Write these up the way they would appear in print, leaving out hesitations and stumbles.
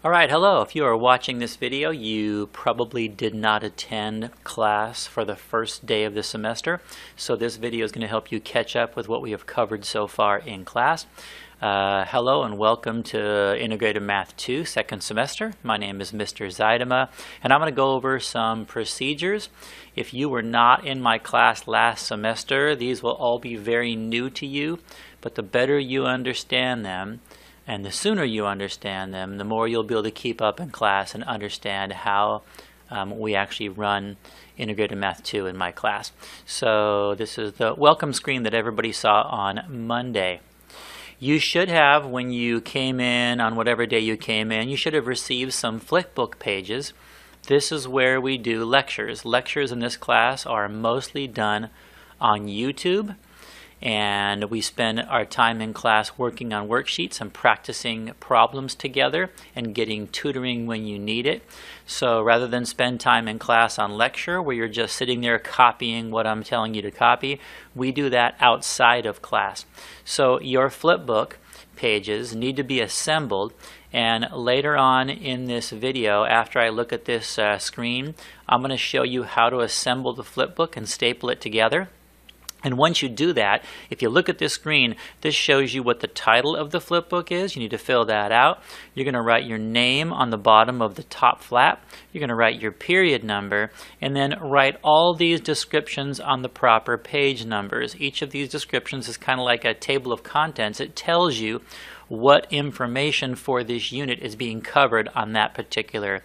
Alright, hello. If you are watching this video, you probably did not attend class for the first day of the semester. So this video is going to help you catch up with what we have covered so far in class. Hello and welcome to Integrated Math 2 second semester. My name is Mr. Zaidema and I'm going to go over some procedures. If you were not in my class last semester, these will all be very new to you, but the better you understand them, and the sooner you understand them, the more you'll be able to keep up in class and understand how we actually run Integrated Math 2 in my class. So this is the welcome screen that everybody saw on Monday. You should have, when you came in, on whatever day you came in, you should have received some Flipbook pages. This is where we do lectures. Lectures in this class are mostly done on YouTube. And we spend our time in class working on worksheets and practicing problems together and getting tutoring when you need it. So rather than spend time in class on lecture where you're just sitting there copying what I'm telling you to copy, we do that outside of class. So your Flipbook pages need to be assembled, and later on in this video, after I look at this screen, I'm going to show you how to assemble the Flipbook and staple it together. And once you do that, if you look at this screen, this shows you what the title of the Flipbook is. You need to fill that out. You're going to write your name on the bottom of the top flap. You're going to write your period number, and then write all these descriptions on the proper page numbers. Each of these descriptions is kind of like a table of contents. It tells you what information for this unit is being covered on that particular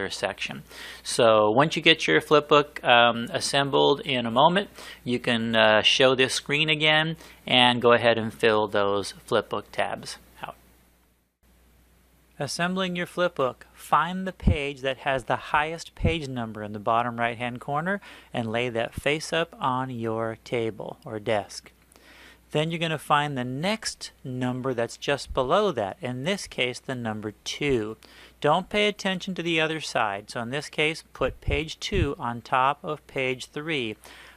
section. So once you get your Flipbook assembled in a moment, you can show this screen again and go ahead and fill those Flipbook tabs out. Assembling your Flipbook, find the page that has the highest page number in the bottom right hand corner and lay that face up on your table or desk. Then you're going to find the next number that's just below that. In this case, the number 2. Don't pay attention to the other side. So in this case, put page 2 on top of page 3.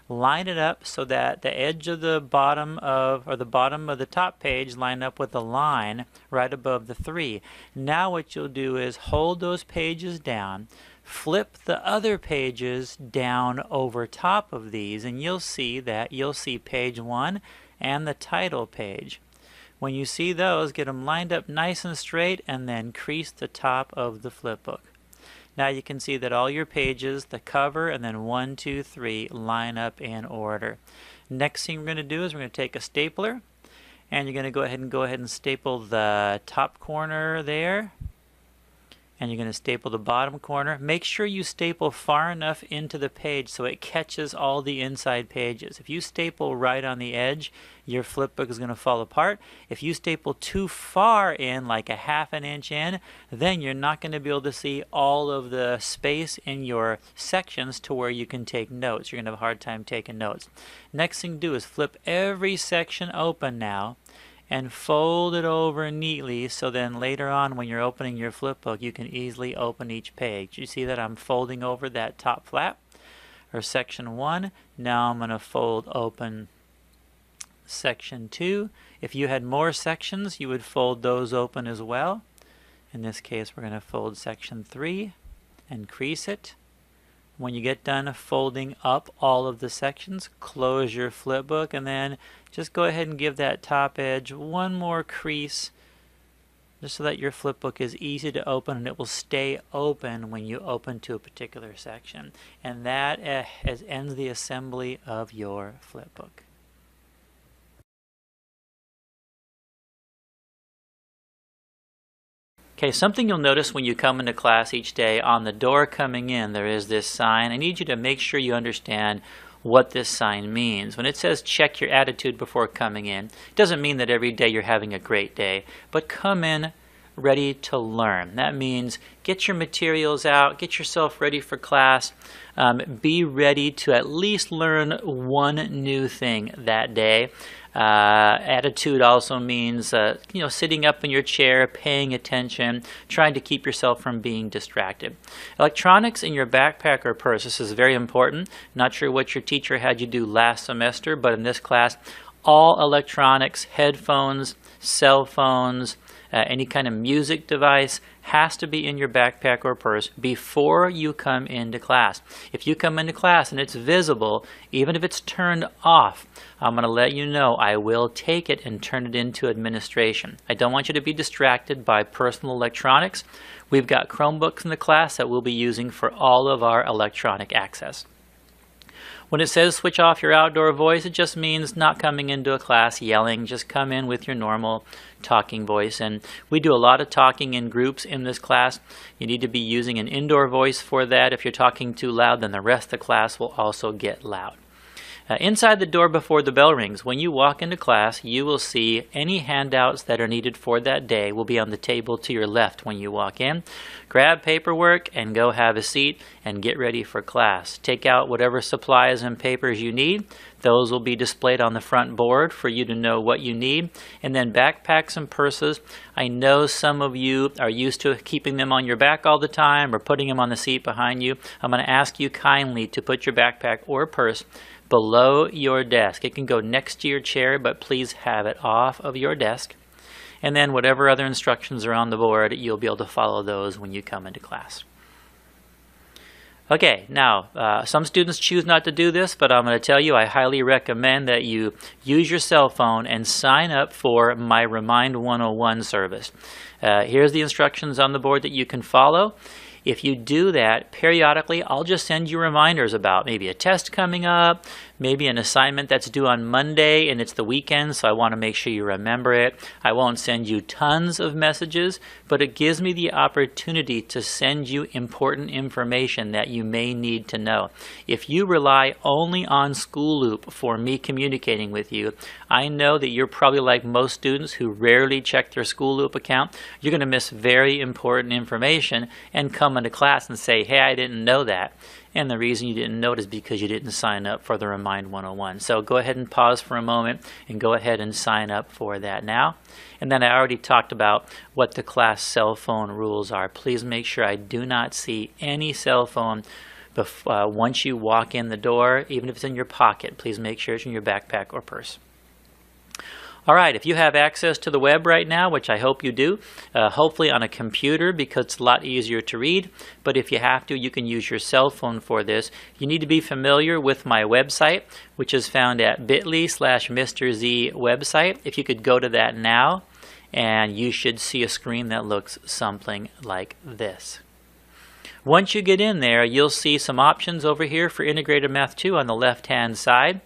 Line it up so that the edge of the bottom of, or the bottom of the top page line up with the line right above the 3. Now what you'll do is hold those pages down, flip the other pages down over top of these, and you'll see page 1 and the title page. When you see those, get them lined up nice and straight and then crease the top of the Flipbook. Now you can see that all your pages, the cover, and then 1, 2, 3 line up in order. Next thing we're going to do is we're going to take a stapler and you're going to go ahead and staple the top corner there. And you're going to staple the bottom corner. Make sure you staple far enough into the page so it catches all the inside pages. If you staple right on the edge, your Flipbook is going to fall apart. If you staple too far in, like a ½ inch in, then you're not going to be able to see all of the space in your sections to where you can take notes. You're going to have a hard time taking notes. Next thing to do is flip every section open now and fold it over neatly, so then later on when you're opening your Flipbook you can easily open each page. You see that I'm folding over that top flap or section 1. Now I'm going to fold open section 2. If you had more sections, you would fold those open as well. In this case we're going to fold section 3 and crease it. When you get done folding up all of the sections, close your Flipbook and then just go ahead and give that top edge one more crease just so that your Flipbook is easy to open and it will stay open when you open to a particular section. And that ends the assembly of your Flipbook. Okay, something you'll notice when you come into class each day, on the door coming in there is this sign. I need you to make sure you understand what this sign means. When it says check your attitude before coming in, it doesn't mean that every day you're having a great day, but come in ready to learn. That means get your materials out, get yourself ready for class, be ready to at least learn one new thing that day. Attitude also means sitting up in your chair, paying attention, trying to keep yourself from being distracted. Electronics in your backpack or purse, this is very important. Not sure what your teacher had you do last semester, but in this class all electronics, headphones, cell phones, any kind of music device has to be in your backpack or purse before you come into class. If you come into class and it's visible, even if it's turned off, I'm going to let you know I will take it and turn it into administration. I don't want you to be distracted by personal electronics. We've got Chromebooks in the class that we'll be using for all of our electronic access. When it says switch off your outdoor voice, it just means not coming into a class yelling. Just come in with your normal talking voice. And we do a lot of talking in groups in this class. You need to be using an indoor voice for that. If you're talking too loud, then the rest of the class will also get loud. Inside the door before the bell rings, when you walk into class, you will see any handouts that are needed for that day will be on the table to your left when you walk in. Grab paperwork and go have a seat and get ready for class. Take out whatever supplies and papers you need. Those will be displayed on the front board for you to know what you need. And then backpacks and purses. I know some of you are used to keeping them on your back all the time or putting them on the seat behind you. I'm going to ask you kindly to put your backpack or purse below your desk. It can go next to your chair, but please have it off of your desk. And then whatever other instructions are on the board, you'll be able to follow those when you come into class. Okay, now some students choose not to do this, but I'm going to tell you I highly recommend that you use your cell phone and sign up for my Remind 101 service. Here's the instructions on the board that you can follow. If you do that, periodically I'll just send you reminders about maybe a test coming up, maybe an assignment that's due on Monday and it's the weekend, so I want to make sure you remember it. I won't send you tons of messages, but it gives me the opportunity to send you important information that you may need to know. If you rely only on School Loop for me communicating with you, I know that you're probably like most students who rarely check their School Loop account. You're going to miss very important information and come into class and say, hey, I didn't know that. And the reason you didn't know it is because you didn't sign up for the Remind 101. So go ahead and pause for a moment and go ahead and sign up for that now. And then I already talked about what the class cell phone rules are. Please make sure I do not see any cell phone once you walk in the door, even if it's in your pocket. Please make sure it's in your backpack or purse. All right, if you have access to the web right now, which I hope you do, hopefully on a computer because it's a lot easier to read, but if you have to, you can use your cell phone for this. You need to be familiar with my website, which is found at bit.ly/Mr. Z website. If you could go to that now, and you should see a screen that looks something like this. Once you get in there, you'll see some options over here for Integrated Math 2 on the left-hand side.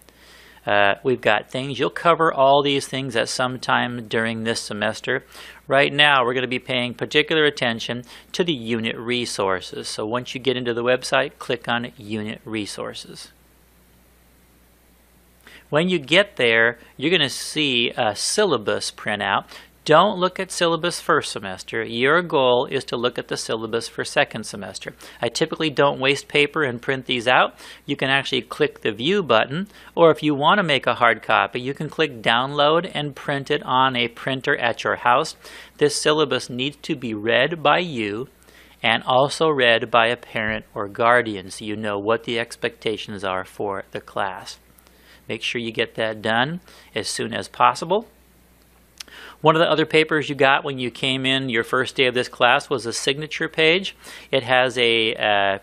We've got things. You'll cover all these things at some time during this semester. Right now, we're going to be paying particular attention to the unit resources. So once you get into the website, click on Unit Resources. When you get there, you're going to see a syllabus printout. Don't look at syllabus first semester. Your goal is to look at the syllabus for second semester. I typically don't waste paper and print these out. You can actually click the View button, or if you want to make a hard copy, you can click Download and print it on a printer at your house. This syllabus needs to be read by you and also read by a parent or guardian so you know what the expectations are for the class. Make sure you get that done as soon as possible. One of the other papers you got when you came in your first day of this class was a signature page. It has a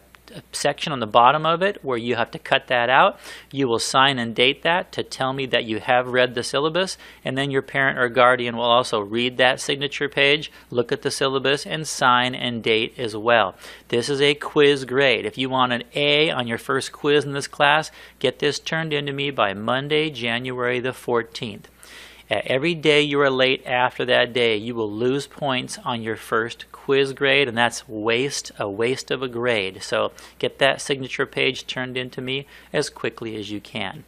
section on the bottom of it where you have to cut that out. You will sign and date that to tell me that you have read the syllabus, and then your parent or guardian will also read that signature page, look at the syllabus, and sign and date as well. This is a quiz grade. If you want an A on your first quiz in this class, get this turned into me by Monday, January the 14th. Every day you are late after that day, you will lose points on your first quiz grade, and that's a waste of a grade. So get that signature page turned into me as quickly as you can.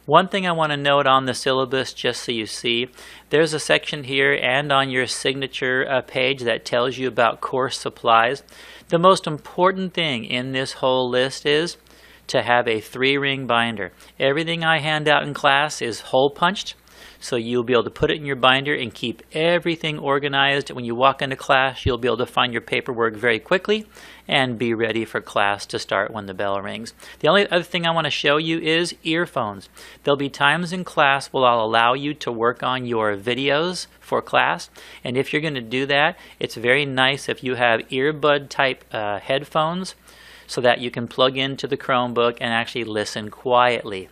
One thing I want to note on the syllabus, just so you see, there's a section here and on your signature page that tells you about course supplies. The most important thing in this whole list is to have a 3-ring binder. Everything I hand out in class is hole punched. So you'll be able to put it in your binder and keep everything organized. When you walk into class, you'll be able to find your paperwork very quickly and be ready for class to start when the bell rings. The only other thing I want to show you is earphones. There'll be times in class where I'll allow you to work on your videos for class, and if you're going to do that, it's very nice if you have earbud type headphones so that you can plug into the Chromebook and actually listen quietly.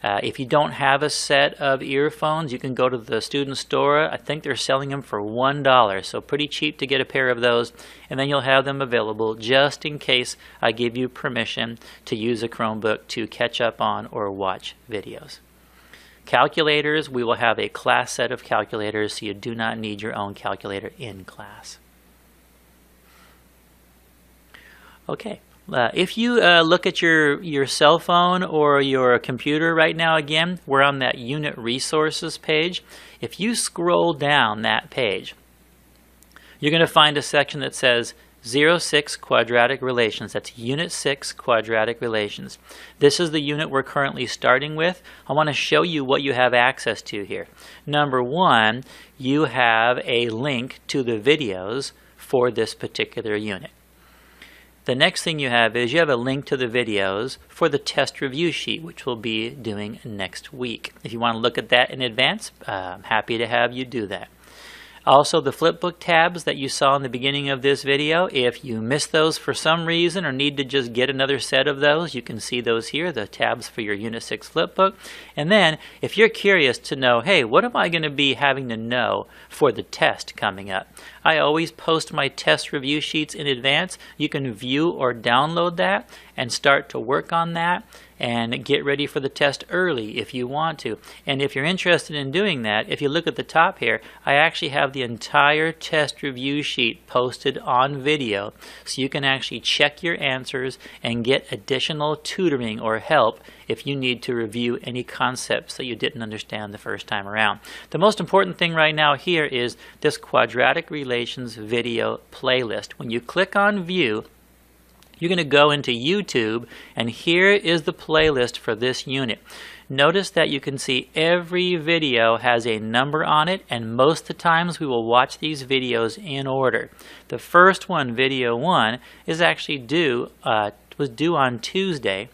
If you don't have a set of earphones, you can go to the student store. I think they're selling them for $1, so pretty cheap to get a pair of those, and then you'll have them available just in case I give you permission to use a Chromebook to catch up on or watch videos. Calculators, we will have a class set of calculators, so you do not need your own calculator in class. Okay. If you look at your cell phone or your computer right now, again, we're on that unit resources page. If you scroll down that page, you're going to find a section that says 06 quadratic relations. That's Unit 6 quadratic relations. This is the unit we're currently starting with. I want to show you what you have access to here. Number one, you have a link to the videos for this particular unit. The next thing you have is you have a link to the videos for the test review sheet, which we'll be doing next week. If you want to look at that in advance, I'm happy to have you do that. Also, the Flipbook tabs that you saw in the beginning of this video, if you missed those for some reason or need to just get another set of those, you can see those here, the tabs for your Unit 6 Flipbook. And then, if you're curious to know, hey, what am I going to be having to know for the test coming up? I always post my test review sheets in advance. You can view or download that and start to work on that and get ready for the test early if you want to. And if you're interested in doing that, if you look at the top here, I actually have the entire test review sheet posted on video, so you can actually check your answers and get additional tutoring or help if you need to review any concepts that you didn't understand the first time around. The most important thing right now here is this quadratic relations video playlist. When you click on view, you're going to go into YouTube, and here is the playlist for this unit. Notice that you can see every video has a number on it, and most of the times we will watch these videos in order. The first one, video 1, is actually was due on Tuesday,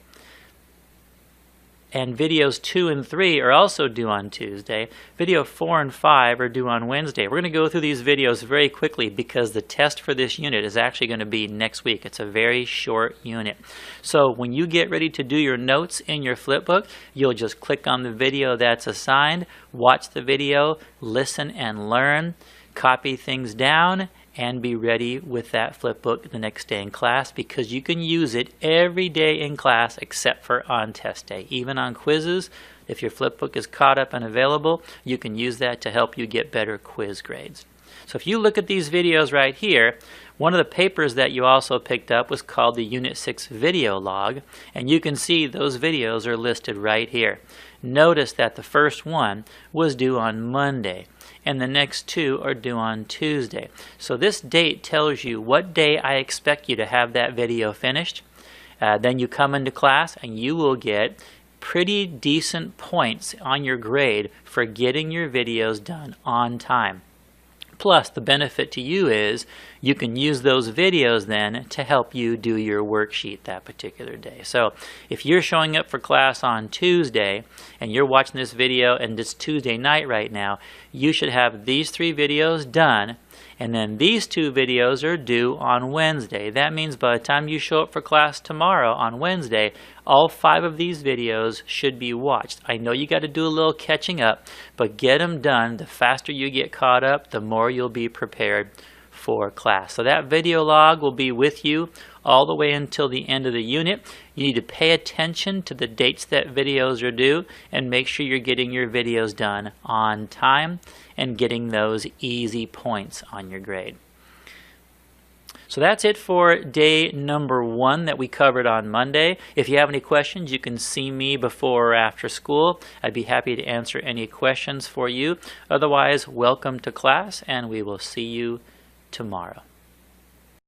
and videos 2 and 3 are also due on Tuesday. Video 4 and 5 are due on Wednesday. We're going to go through these videos very quickly because the test for this unit is actually going to be next week. It's a very short unit. So when you get ready to do your notes in your Flipbook, you'll just click on the video that's assigned, watch the video, listen and learn, copy things down, and be ready with that Flipbook the next day in class, because you can use it every day in class except for on test day. Even on quizzes, if your Flipbook is caught up and available, you can use that to help you get better quiz grades. So if you look at these videos right here, one of the papers that you also picked up was called the Unit 6 video log, and you can see those videos are listed right here. Notice that the first one was due on Monday, and the next 2 are due on Tuesday. So this date tells you what day I expect you to have that video finished. Then you come into class and you will get pretty decent points on your grade for getting your videos done on time. Plus, the benefit to you is you can use those videos then to help you do your worksheet that particular day. So if you're showing up for class on Tuesday and you're watching this video and it's Tuesday night right now, you should have these 3 videos done, and then these 2 videos are due on Wednesday. That means by the time you show up for class tomorrow on Wednesday, all 5 of these videos should be watched. I know you got to do a little catching up, but get them done. The faster you get caught up, the more you'll be prepared for class. So that video log will be with you all the way until the end of the unit. You need to pay attention to the dates that videos are due and make sure you're getting your videos done on time and getting those easy points on your grade. So that's it for day number 1 that we covered on Monday. If you have any questions, you can see me before or after school. I'd be happy to answer any questions for you. Otherwise, welcome to class, and we will see you tomorrow.